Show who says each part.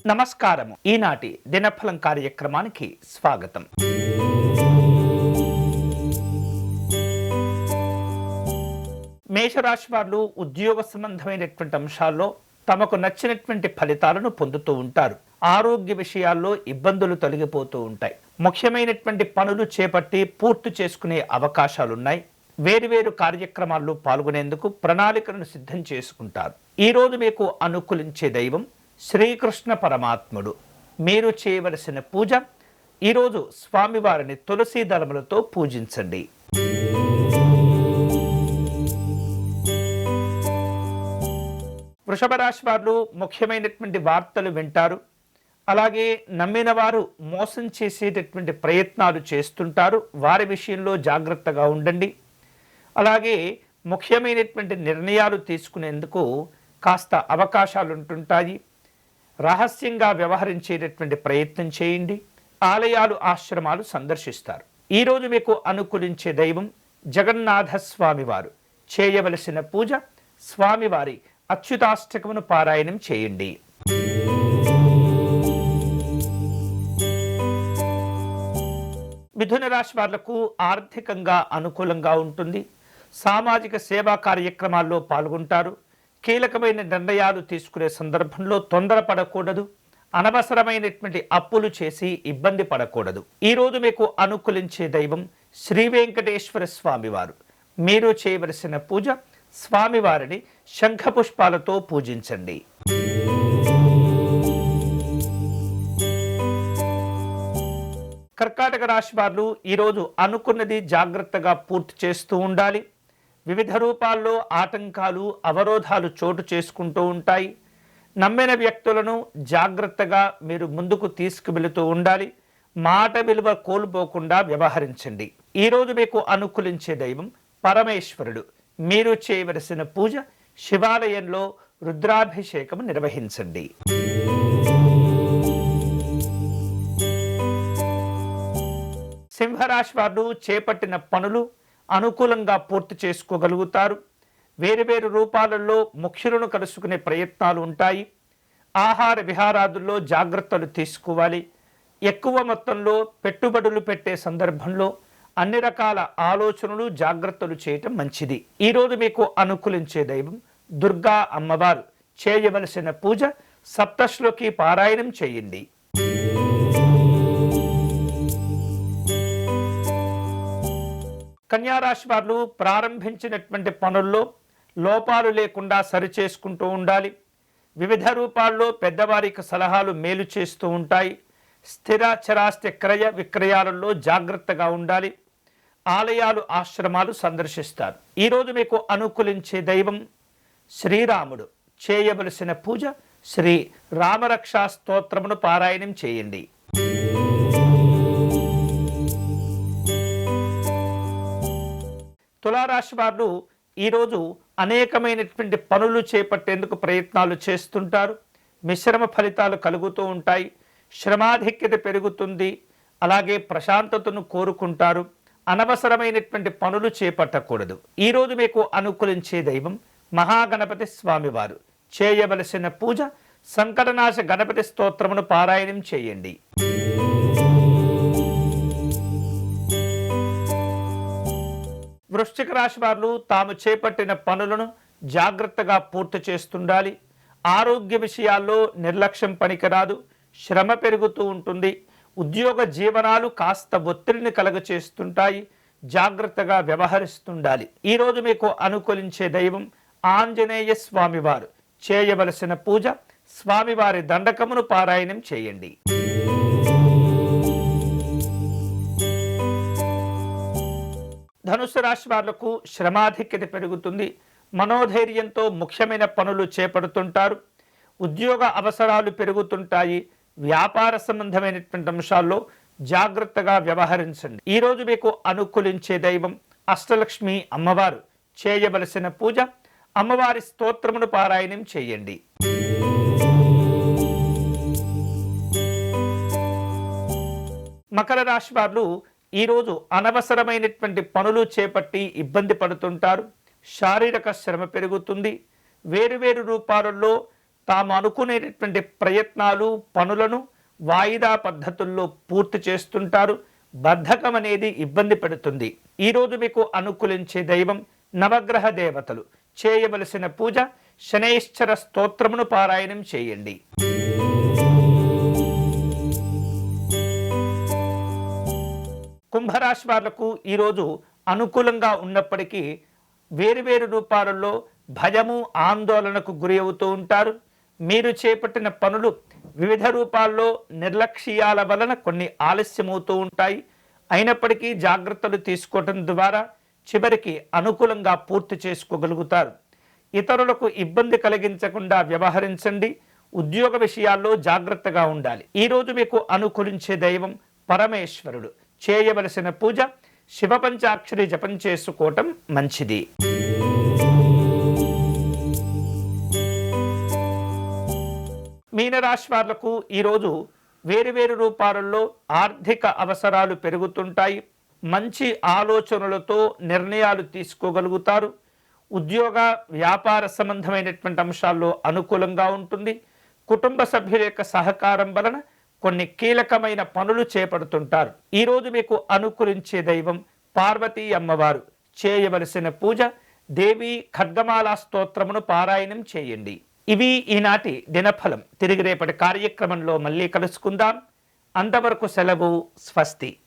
Speaker 1: నమస్కారము. ఈనాటి దినఫలం కార్యక్రమానికి స్వాగతం. మేషరాశి వారు ఉద్యోగ సంబంధమైనటువంటి అంశాల్లో తమకు నచ్చినటువంటి ఫలితాలను పొందుతూ ఉంటారు. ఆరోగ్య విషయాల్లో ఇబ్బందులు తొలగిపోతూ ఉంటాయి. ముఖ్యమైనటువంటి పనులు చేపట్టి పూర్తి చేసుకునే అవకాశాలున్నాయి. వేరువేరు కార్యక్రమాల్లో పాల్గొనేందుకు ప్రణాళికలను సిద్ధం చేసుకుంటారు. ఈరోజు మీకు అనుకూలించే దైవం శ్రీకృష్ణ పరమాత్ముడు. మీరు చేయవలసిన పూజ, ఈరోజు స్వామివారిని తులసీ దళములతో పూజించండి. వృషభ రాశి వారు ముఖ్యమైనటువంటి వార్తలు వింటారు. అలాగే నమ్మిన వారు మోసం చేసేటటువంటి ప్రయత్నాలు చేస్తుంటారు. వారి విషయంలో జాగ్రత్తగా ఉండండి. అలాగే ముఖ్యమైనటువంటి నిర్ణయాలు తీసుకునేందుకు కాస్త అవకాశాలు ఉంటుంటాయి. రహస్యంగా వ్యవహరించేటటువంటి ప్రయత్నం చేయండి. ఆలయాలు, ఆశ్రమాలు సందర్శిస్తారు. ఈరోజు మీకు అనుకూలించే దైవం జగన్నాథ స్వామివారు. చేయవలసిన పూజ, స్వామివారి అచ్యుతాష్టకమును పారాయణం చేయండి. మిథున రాశి వాళ్లకు ఆర్థికంగా అనుకూలంగా ఉంటుంది. సామాజిక సేవా కార్యక్రమాల్లో పాల్గొంటారు. కీలకమైన నిర్ణయాలు తీసుకునే సందర్భంలో తొందరపడకూడదు. అనవసరమైనటువంటి అప్పులు చేసి ఇబ్బంది పడకూడదు. ఈరోజు మీకు అనుకూలించే దైవం శ్రీ వెంకటేశ్వర స్వామివారు. మీరు చేయవలసిన పూజ, స్వామివారిని శంఖపుష్పాలతో పూజించండి. కర్కాటక రాశి వారు ఈరోజు అనుకున్నది జాగ్రత్తగా పూర్తి చేస్తూ ఉండాలి. వివిధ రూపాల్లో ఆటంకాలు, అవరోధాలు చోటు చేసుకుంటూ ఉంటాయి. నమ్మిన వ్యక్తులను జాగ్రత్తగా మీరు ముందుకు తీసుకువెళుతూ ఉండాలి. మాట విలువ కోల్పోకుండా వ్యవహరించండి. ఈరోజు మీకు అనుకూలించే దైవం పరమేశ్వరుడు. మీరు చేయవలసిన పూజ, శివాలయంలో రుద్రాభిషేకం నిర్వహించండి. సింహరాశి వారు చేపట్టిన పనులు అనుకూలంగా పూర్తి చేసుకోగలుగుతారు. వేరువేరు రూపాలలో ముఖ్యులను కలుసుకునే ప్రయత్నాలు ఉంటాయి. ఆహార విహారాదుల్లో జాగ్రత్తలు తీసుకోవాలి. ఎక్కువ మొత్తంలో పెట్టుబడులు పెట్టే సందర్భంలో అన్ని రకాల ఆలోచనలు, జాగ్రత్తలు చేయటం మంచిది. ఈరోజు మీకు అనుకూలించే దైవం దుర్గా అమ్మవారు. చేయవలసిన పూజ, సప్తశ్లోకి పారాయణం చేయండి. కన్యారాశి వారు ప్రారంభించినటువంటి పనుల్లో లోపాలు లేకుండా సరిచేసుకుంటూ ఉండాలి. వివిధ రూపాల్లో పెద్దవారికి సలహాలు మేలు చేస్తూ ఉంటాయి. స్థిర చరాస్తి క్రయ విక్రయాలలో జాగ్రత్తగా ఉండాలి. ఆలయాలు, ఆశ్రమాలు సందర్శిస్తారు. ఈరోజు మీకు అనుకూలించే దైవం శ్రీరాముడు. చేయవలసిన పూజ, శ్రీ రామరక్షా స్తోత్రమును పారాయణం చేయండి. తులారాశి వారు ఈరోజు అనేకమైనటువంటి పనులు చేపట్టేందుకు ప్రయత్నాలు చేస్తుంటారు. మిశ్రమ ఫలితాలు కలుగుతూ ఉంటాయి. శ్రమాధిక్యత పెరుగుతుంది. అలాగే ప్రశాంతతను కోరుకుంటారు. అనవసరమైనటువంటి పనులు చేపట్టకూడదు. ఈరోజు మీకు అనుకూలించే దైవం మహాగణపతి స్వామివారు. చేయవలసిన పూజ, సంకటనాశ గణపతి స్తోత్రమును పారాయణం చేయండి. వృశ్చిక రాశి వారు తాము చేపట్టిన పనులను జాగ్రత్తగా పూర్తి చేస్తుండాలి. ఆరోగ్య విషయాల్లో నిర్లక్ష్యం పనికిరాదు. శ్రమ పెరుగుతూ ఉంటుంది. ఉద్యోగ జీవనాలు కాస్త ఒత్తిడిని కలుగచేస్తుంటాయి. జాగ్రత్తగా వ్యవహరిస్తుండాలి. ఈరోజు మీకు అనుకూలించే దైవం ఆంజనేయ స్వామివారు. చేయవలసిన పూజ, స్వామివారి దండకమును పారాయణం చేయండి. ధనుసు రాశి వాళ్లకు శ్రమాధిక్యత పెరుగుతుంది. మనోధైర్యంతో ముఖ్యమైన పనులు చేపడుతుంటారు. ఉద్యోగ అవసరాలు పెరుగుతుంటాయి. వ్యాపార సంబంధమైనటువంటి అంశాల్లో జాగ్రత్తగా వ్యవహరించండి. ఈరోజు మీకు అనుకూలించే దైవం అష్టలక్ష్మి అమ్మవారు. చేయవలసిన పూజ, అమ్మవారి స్తోత్రమును పారాయణం చేయండి. మకర రాశి వారు ఈరోజు అనవసరమైనటువంటి పనులు చేపట్టి ఇబ్బంది పడుతుంటారు. శారీరక శ్రమ పెరుగుతుంది. వేరువేరు రూపాలలో తాము అనుకునేటటువంటి ప్రయత్నాలు పనులను వాయిదా పద్ధతుల్లో పూర్తి చేస్తుంటారు. బద్ధకం అనేది ఇబ్బంది పెడుతుంది. ఈరోజు మీకు అనుకూలించే దైవం నవగ్రహ దేవతలు. చేయవలసిన పూజ శనైశ్చర స్తోత్రమును పారాయణం చేయండి. కుంభరాశి వాళ్లకు ఈరోజు అనుకూలంగా ఉన్నప్పటికీ వేరువేరు రూపాలలో భయము ఆందోళనకు గురి అవుతూ ఉంటారు. మీరు చేపట్టిన పనులు వివిధ రూపాల్లో నిర్లక్ష్యాల వలన కొన్ని ఆలస్యమవుతూ ఉంటాయి. అయినప్పటికీ జాగ్రత్తలు తీసుకోవటం ద్వారా చివరికి అనుకూలంగా పూర్తి చేసుకోగలుగుతారు. ఇతరులకు ఇబ్బంది కలిగించకుండా వ్యవహరించండి. ఉద్యోగ విషయాల్లో జాగ్రత్తగా ఉండాలి. ఈరోజు మీకు అనుకూలించే దైవం పరమేశ్వరుడు. చేయవలసిన పూజ శివ పంచాక్షరి జపం చేసుకోవటం మంచిది. మీనరాశి వాళ్లకు ఈరోజు వేరువేరు రూపాలలో ఆర్థిక అవసరాలు పెరుగుతుంటాయి. మంచి ఆలోచనలతో నిర్ణయాలు తీసుకోగలుగుతారు. ఉద్యోగ వ్యాపార సంబంధమైనటువంటి అంశాల్లో అనుకూలంగా ఉంటుంది. కుటుంబ సభ్యుల యొక్క సహకారం వలన కొన్ని కీలకమైన పనులు చేపడుతుంటారు. ఈరోజు మీకు అనుకూలించే దైవం పార్వతీ అమ్మవారు. చేయవలసిన పూజ దేవి ఖడ్గమాల స్తోత్రమును పారాయణం చేయండి. ఇవి ఈనాటి దినఫలం. తిరిగి రేపటి కార్యక్రమంలో మళ్ళీ కలుసుకుందాం. అంతవరకు సెలవు. స్వస్తి.